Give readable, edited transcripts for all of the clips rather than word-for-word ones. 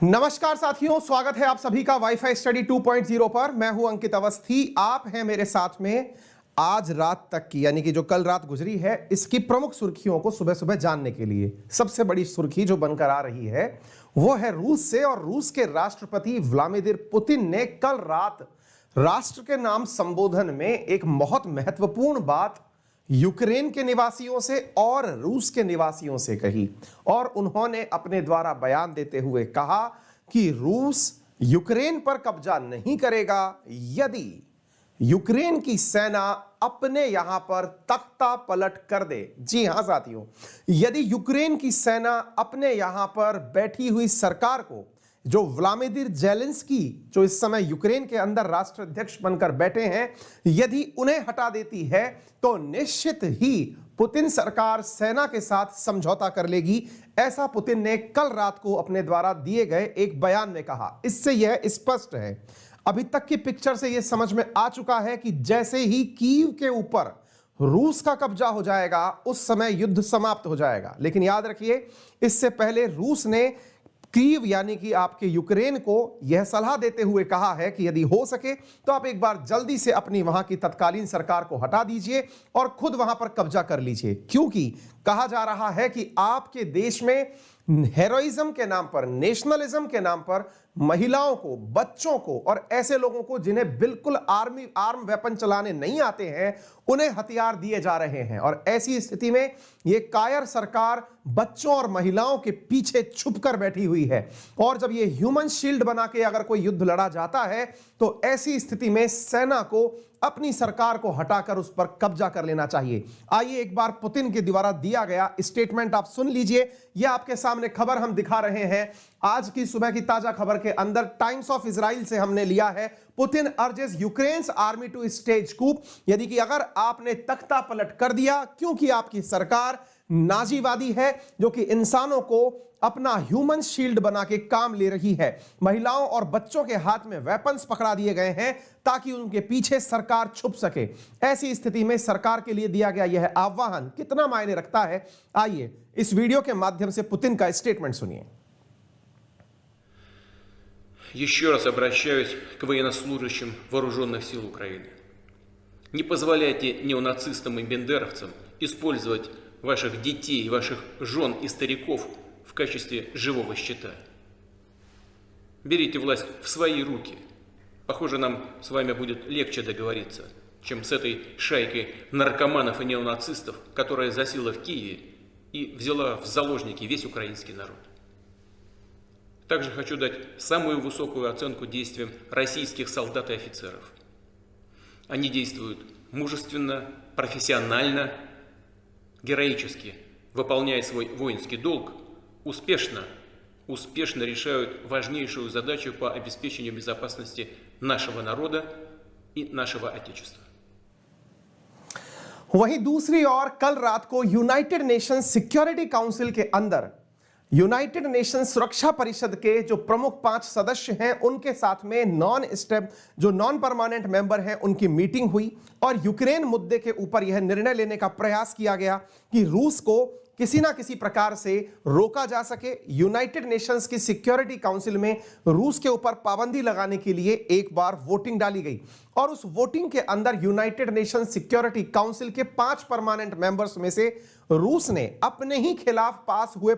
नमस्कार साथियों, स्वागत है आप सभी का वाईफाई स्टडी 2.0 पर। मैं हूं अंकित अवस्थी। आप हैं मेरे साथ में आज रात तक की, यानी कि जो कल रात गुजरी है, इसकी प्रमुख सुर्खियों को सुबह सुबह जानने के लिए। सबसे बड़ी सुर्खी जो बनकर आ रही है वो है रूस से, और रूस के राष्ट्रपति व्लादिमीर पुतिन ने कल रात राष्ट्र के नाम संबोधन में एक बहुत महत्वपूर्ण बात यूक्रेन के निवासियों से और रूस के निवासियों से कही। और उन्होंने अपने द्वारा बयान देते हुए कहा कि रूस यूक्रेन पर कब्जा नहीं करेगा यदि यूक्रेन की सेना अपने यहां पर तख्ता पलट कर दे। जी हां साथियों, यदि यूक्रेन की सेना अपने यहां पर बैठी हुई सरकार को, जो व्लादिमीर ज़ेलेंस्की जो इस समय यूक्रेन के अंदर राष्ट्राध्यक्ष बनकर बैठे हैं, यदि उन्हें हटा देती है तो निश्चित ही पुतिन सरकार सेना के साथ समझौता कर लेगी। ऐसा पुतिन ने कल रात को अपने द्वारा दिए गए एक बयान में कहा। इससे यह स्पष्ट है, अभी तक की पिक्चर से यह समझ में आ चुका है कि जैसे ही कीव के ऊपर रूस का कब्जा हो जाएगा उस समय युद्ध समाप्त हो जाएगा। लेकिन याद रखिए, इससे पहले रूस ने कीव यानी कि आपके यूक्रेन को यह सलाह देते हुए कहा है कि यदि हो सके तो आप एक बार जल्दी से अपनी वहां की तत्कालीन सरकार को हटा दीजिए और खुद वहां पर कब्जा कर लीजिए, क्योंकि कहा जा रहा है कि आपके देश में हेरोइज्म के नाम पर, नेशनलिज्म के नाम पर महिलाओं को, बच्चों को और ऐसे लोगों को जिन्हें बिल्कुल आर्म वेपन चलाने नहीं आते हैं, उन्हें हथियार दिए जा रहे हैं। और ऐसी स्थिति में यह कायर सरकार बच्चों और महिलाओं के पीछे छुपकर बैठी हुई है। और जब यह ह्यूमन शील्ड बना के अगर कोई युद्ध लड़ा जाता है तो ऐसी स्थिति में सेना को अपनी सरकार को हटाकर उस पर कब्जा कर लेना चाहिए। आइए एक बार पुतिन के द्वारा दिया गया स्टेटमेंट आप सुन लीजिए। यह आपके सामने खबर हम दिखा रहे हैं, आज की सुबह की ताजा खबर के अंदर टाइम्स ऑफ इजराइल से हमने लिया है। Putin urges Ukraine's army to stage coup, यानी कि अगर आपने तख्ता पलट कर दिया क्योंकि आपकी सरकार नाजीवादी है, जो कि इंसानों को अपना ह्यूमन शील्ड बना के काम ले रही है। महिलाओं और बच्चों के हाथ में वेपन्स पकड़ा दिए गए हैं ताकि उनके पीछे सरकार छुप सके। ऐसी स्थिति में सरकार के लिए दिया गया यह आह्वान कितना मायने रखता है, आइए इस वीडियो के माध्यम से पुतिन का स्टेटमेंट सुनिए। Еще раз обращаюсь к военнослужащим вооруженных сил Украины. Не позволяйте неонацистам и бендеровцам использовать ваших детей, ваших жен и стариков в качестве живого щита. Берите власть в свои руки. Похоже, нам с вами будет легче договориться, чем с этой шайкой наркоманов и неонацистов, которая засела в Киеве и взяла в заложники весь украинский народ. Также хочу дать самую высокую оценку действиям российских солдат и офицеров. Они действуют мужественно, профессионально, героически, выполняя свой воинский долг, успешно решают важнейшую задачу по обеспечению безопасности нашего народа и нашего Отечества. वहीं दूसरी ओर कल रात को यूनाइटेड नेशंस सिक्योरिटी काउंसिल के अंदर यूनाइटेड नेशन सुरक्षा परिषद के जो प्रमुख 5 सदस्य हैं उनके साथ में नॉन परमानेंट मेंबर हैं, उनकी मीटिंग हुई और यूक्रेन मुद्दे के ऊपर यह निर्णय लेने का प्रयास किया गया कि रूस को किसी ना किसी प्रकार से रोका जा सके। यूनाइटेड नेशंस की सिक्योरिटी काउंसिल में रूस के ऊपर पाबंदी लगाने के लिए एक बार वोटिंग डाली गई और उस वोटिंग के अंदर यूनाइटेड नेशंस सिक्योरिटी काउंसिल के 5 परमानेंट मेंबर्स में से रूस ने अपने ही खिलाफ पास हुए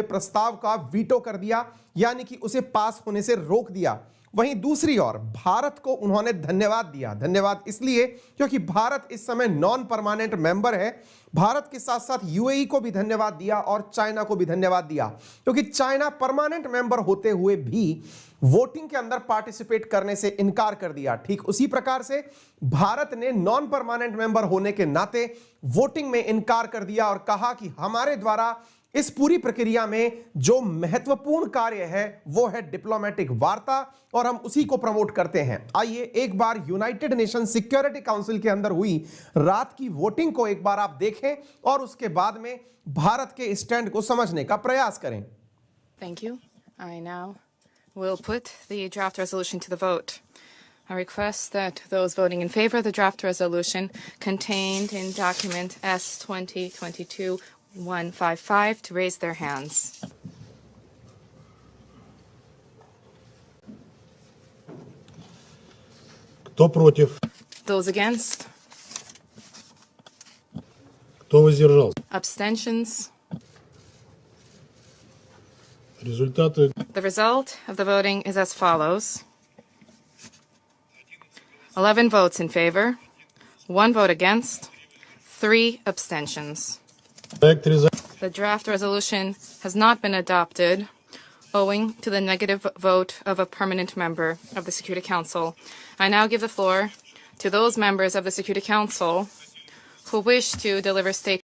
प्रस्ताव का वीटो कर दिया, यानी कि उसे पास होने से रोक दिया। वहीं दूसरी ओर भारत को उन्होंने धन्यवाद दिया। धन्यवाद इसलिए क्योंकि भारत इस समय नॉन परमानेंट मेंबर है। भारत के साथ साथ यूएई को भी धन्यवाद दिया और चाइना को भी धन्यवाद दिया, क्योंकि चाइना परमानेंट मेंबर होते हुए भी वोटिंग के अंदर पार्टिसिपेट करने से इनकार कर दिया। ठीक उसी प्रकार से भारत ने नॉन परमानेंट मेंबर होने के नाते वोटिंग में इनकार कर दिया और कहा कि हमारे द्वारा इस पूरी प्रक्रिया में जो महत्वपूर्ण कार्य है वो है डिप्लोमेटिक वार्ता और हम उसी को प्रमोट करते हैं। आइए एक बार यूनाइटेड नेशन सिक्योरिटी काउंसिल के अंदर हुई रात की वोटिंग को एक बार आप देखें और उसके बाद में भारत के स्टैंड को समझने का प्रयास करें। Thank you. I now will put the draft resolution to the vote. I request that those voting in favor of the draft resolution contained in document S-2022 155 to raise their hands. Кто против? Those against? Кто воздержался? Abstentions? Результаты The result of the voting is as follows. 11 votes in favor, 1 vote against, 3 abstentions. проект резолюции The draft resolution has not been adopted owing to the negative vote of a permanent member of the Security Council. I now give the floor to those members of the Security Council who wish to deliver statements.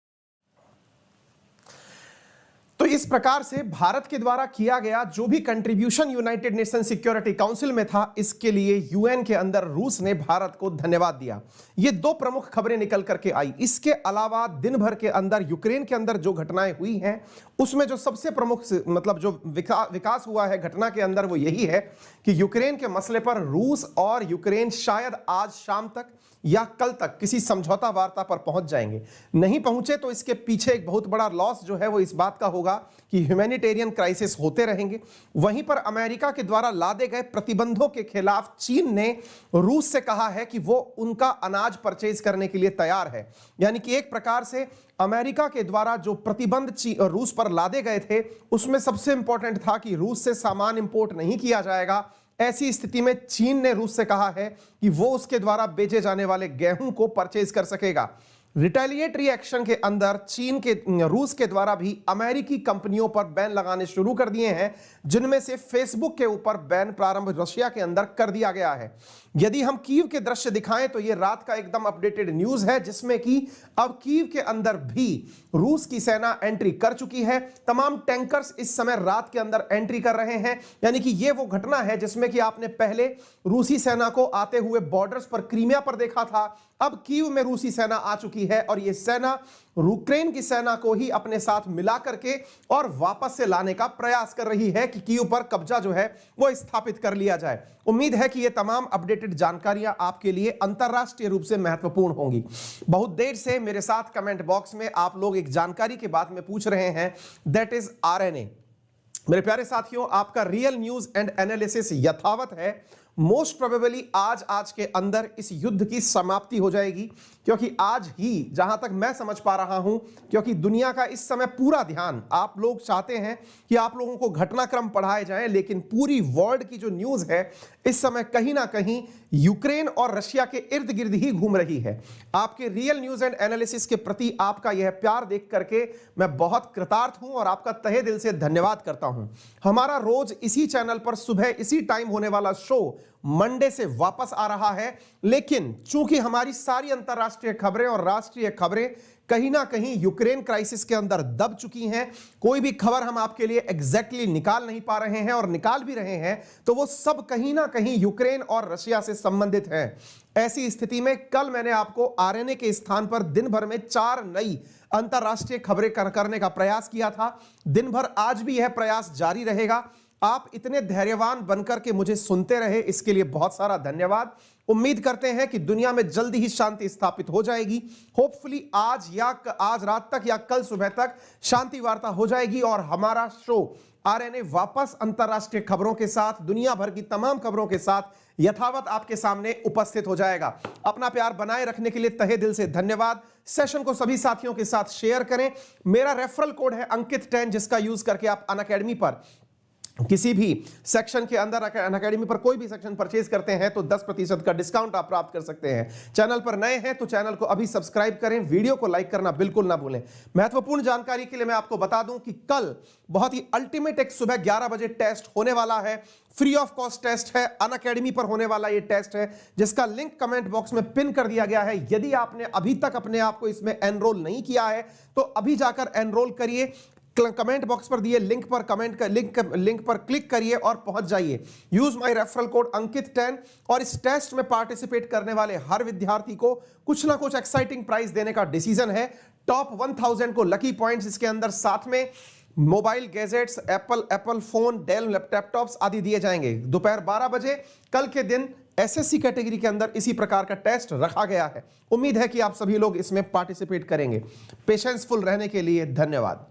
तो इस प्रकार से भारत के द्वारा किया गया जो भी contribution United nation security council में था, इसके लिए यूएन के अंदर रूस ने भारत को धन्यवाद दिया। ये दो प्रमुख खबरें निकल करके आई। इसके अलावा दिन भर के अंदर यूक्रेन के अंदर जो घटनाएं हुई हैं, उसमें जो सबसे प्रमुख मतलब जो विकास हुआ है घटना के अंदर, वो यही है कि यूक्रेन के मसले पर रूस और यूक्रेन शायद आज शाम तक या कल तक किसी समझौता वार्ता पर पहुंच जाएंगे। नहीं पहुंचे तो इसके पीछे एक बहुत बड़ा लॉस जो है वो इस बात का होगा कि ह्यूमैनिटेरियन क्राइसिस होते रहेंगे। वहीं पर अमेरिका के द्वारा लादे गए प्रतिबंधों के खिलाफ चीन ने रूस से कहा है कि वो उनका अनाज परचेज करने के लिए तैयार है। यानी कि एक प्रकार से अमेरिका के द्वारा जो प्रतिबंध रूस पर लादे गए थे, उसमें सबसे इंपॉर्टेंट था कि रूस से सामान इंपोर्ट नहीं किया जाएगा। ऐसी स्थिति में चीन ने रूस से कहा है कि वो उसके द्वारा बेचे जाने वाले गेहूं को परचेज कर सकेगा। रिटेलिएटरी एक्शन के अंदर चीन के रूस के द्वारा भी अमेरिकी कंपनियों पर बैन लगाने शुरू कर दिए हैं, जिनमें से फेसबुक के ऊपर बैन प्रारंभ रशिया के अंदर कर दिया गया है। यदि हम कीव के दृश्य दिखाएं तो ये रात का एकदम अपडेटेड न्यूज है, जिसमें कि अब कीव के अंदर भी रूस की सेना एंट्री कर चुकी है। तमाम टैंकर्स इस समय रात के अंदर एंट्री कर रहे हैं। यानी कि ये वो घटना है जिसमें कि आपने पहले रूसी सेना को आते हुए बॉर्डर्स पर क्रीमिया पर देखा था। अब कीव में रूसी सेना आ चुकी है और ये सेना यूक्रेन की सेना को ही अपने साथ मिला करके और वापस से लाने का प्रयास कर रही है कि कीव पर कब्जा जो है वो स्थापित कर लिया जाए। उम्मीद है कि ये तमाम अपडेटेड जानकारियां आपके लिए अंतरराष्ट्रीय रूप से महत्वपूर्ण होंगी। बहुत देर से मेरे साथ कमेंट बॉक्स में आप लोग एक जानकारी के बारे में पूछ रहे हैं, दैट इज आरएनए। मेरे प्यारे साथियों, आपका रियल न्यूज एंड एनालिसिस यथावत है। मोस्ट प्रोबेबली आज के अंदर इस युद्ध की समाप्ति हो जाएगी, क्योंकि आज ही जहां तक मैं समझ पा रहा हूं, क्योंकि दुनिया का इस समय पूरा ध्यान, आप लोग चाहते हैं कि आप लोगों को घटनाक्रम पढ़ाए जाएं, लेकिन पूरी वर्ल्ड की जो न्यूज है इस समय कहीं ना कहीं यूक्रेन और रशिया के इर्द गिर्द ही घूम रही है। आपके रियल न्यूज एंड एनालिसिस के प्रति आपका यह प्यार देख करके मैं बहुत कृतार्थ हूं और आपका तहे दिल से धन्यवाद करता हूं। हमारा रोज इसी चैनल पर सुबह इसी टाइम होने वाला शो मंडे से वापस आ रहा है, लेकिन चूंकि हमारी सारी अंतरराष्ट्रीय खबरें और राष्ट्रीय खबरें कहीं ना कहीं यूक्रेन क्राइसिस के अंदर दब चुकी हैं, कोई भी खबर हम आपके लिए एग्जैक्टली निकाल नहीं पा रहे हैं, और निकाल भी रहे हैं तो वो सब कहीं ना कहीं यूक्रेन और रशिया से संबंधित है। ऐसी स्थिति में कल मैंने आपको आरएनए के स्थान पर दिन भर में 4 नई अंतरराष्ट्रीय खबरें करने का प्रयास किया था। दिन भर आज भी यह प्रयास जारी रहेगा। आप इतने धैर्यवान बनकर के मुझे सुनते रहे, इसके लिए बहुत सारा धन्यवाद। उम्मीद करते हैं कि दुनिया में जल्दी ही शांति स्थापित हो जाएगी। होपफुली आज रात तक या कल सुबह तक शांति वार्ता हो जाएगी और हमारा शो आरएनए वापस अंतरराष्ट्रीय खबरों के साथ, दुनिया भर की तमाम खबरों के साथ यथावत आपके सामने उपस्थित हो जाएगा। अपना प्यार बनाए रखने के लिए तहे दिल से धन्यवाद। सेशन को सभी साथियों के साथ शेयर करें। मेरा रेफरल कोड है अंकित10, जिसका यूज करके आप अनअकैडमी पर किसी भी सेक्शन के अंदर, अनअकैडमी पर कोई भी सेक्शन परचेज करते हैं तो 10% का डिस्काउंट आप प्राप्त कर सकते हैं। चैनल पर नए हैं तो चैनल को अभी सब्सक्राइब करें, वीडियो को लाइक करना बिल्कुल ना भूलें। महत्वपूर्ण जानकारी के लिए मैं आपको बता दूं कि कल बहुत ही अल्टीमेट एक सुबह 11 बजे टेस्ट होने वाला है। फ्री ऑफ कॉस्ट टेस्ट है, अनअकैडमी पर होने वाला ये टेस्ट है, जिसका लिंक कमेंट बॉक्स में पिन कर दिया गया है। यदि आपने अभी तक अपने आप को इसमें एनरोल नहीं किया है तो अभी जाकर एनरोल करिए। कमेंट बॉक्स पर दिए लिंक पर लिंक पर क्लिक करिए और पहुंच जाइए। यूज माय रेफरल कोड अंकित10 और इस टेस्ट में पार्टिसिपेट करने वाले हर विद्यार्थी को कुछ ना कुछ एक्साइटिंग प्राइज देने का डिसीजन है। टॉप 1000 को लकी पॉइंट्स इसके अंदर, साथ में mobile gadgets, Apple phone, Dell laptops आदि दिए जाएंगे। दोपहर 12 बजे कल के दिन एसएससी कैटेगरी के अंदर इसी प्रकार का टेस्ट रखा गया है। उम्मीद है कि आप सभी लोग इसमें पार्टिसिपेट करेंगे। पेशेंसफुल रहने के लिए धन्यवाद।